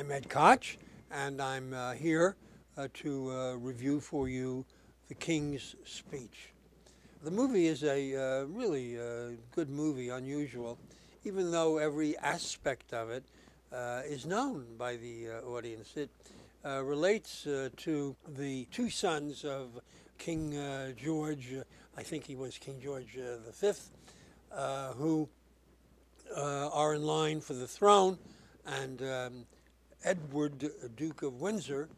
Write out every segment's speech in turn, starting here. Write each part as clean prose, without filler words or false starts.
I'm Ed Koch, and I'm here to review for you The King's Speech. The movie is a really good movie, unusual, even though every aspect of it is known by the audience. It relates to the two sons of King George, I think he was King George V, who are in line for the throne, and Edward, Duke of Windsor,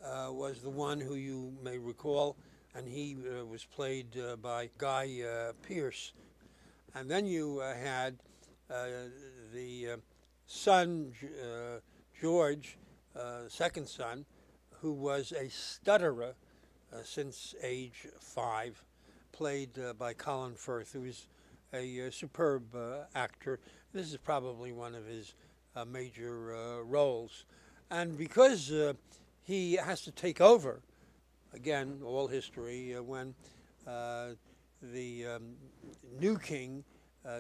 was the one who you may recall, and he was played by Guy Pearce. And then you had the son, George, second son, who was a stutterer since age 5, played by Colin Firth, who is a superb actor. This is probably one of his major roles. And because he has to take over, again, all history, when the new king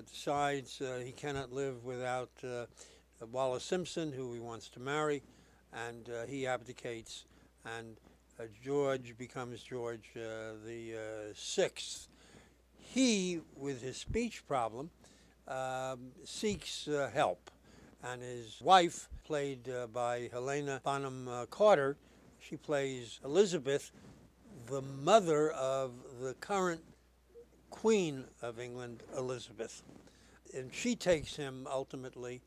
decides he cannot live without Wallace Simpson, who he wants to marry, and he abdicates, and George becomes George the Sixth. He, with his speech problem, seeks help. And his wife, played by Helena Bonham Carter, she plays Elizabeth, the mother of the current Queen of England, Elizabeth. And she takes him ultimately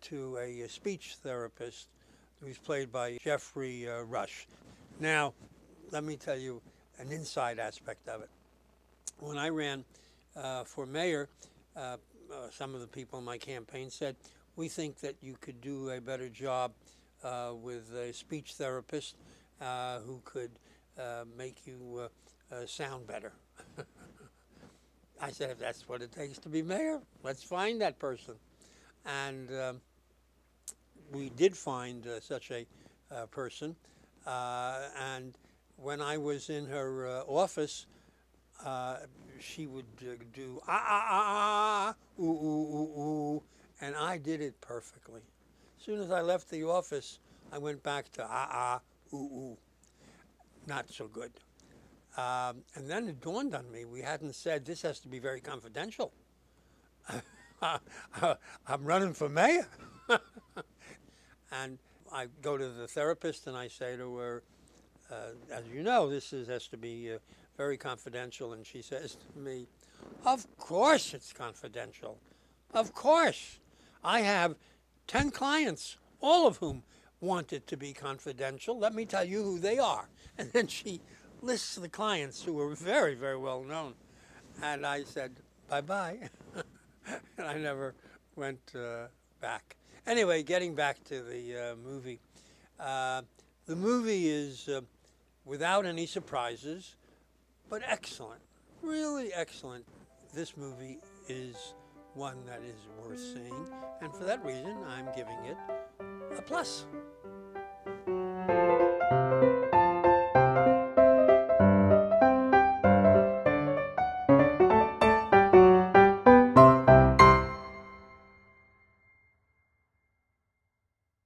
to a speech therapist who's played by Geoffrey Rush. Now, let me tell you an inside aspect of it. When I ran for mayor, some of the people in my campaign said, we think that you could do a better job with a speech therapist who could make you sound better. I said, if that's what it takes to be mayor, let's find that person. And we did find such a person. And when I was in her office, she would do ooh, ooh, ooh, ooh, and I did it perfectly. As soon as I left the office, I went back to ooh, ooh. Not so good. And then it dawned on me, we hadn't said this has to be very confidential. I'm running for mayor. And I go to the therapist and I say to her, as you know, this has to be very confidential. And she says to me, of course it's confidential. Of course. I have 10 clients, all of whom want it to be confidential. Let me tell you who they are. And then she lists the clients who were very, very well known. And I said, bye-bye. And I never went back. Anyway, getting back to the movie. The movie is without any surprises, but excellent, really excellent. This movie is one that is worth seeing, and for that reason, I'm giving it a plus.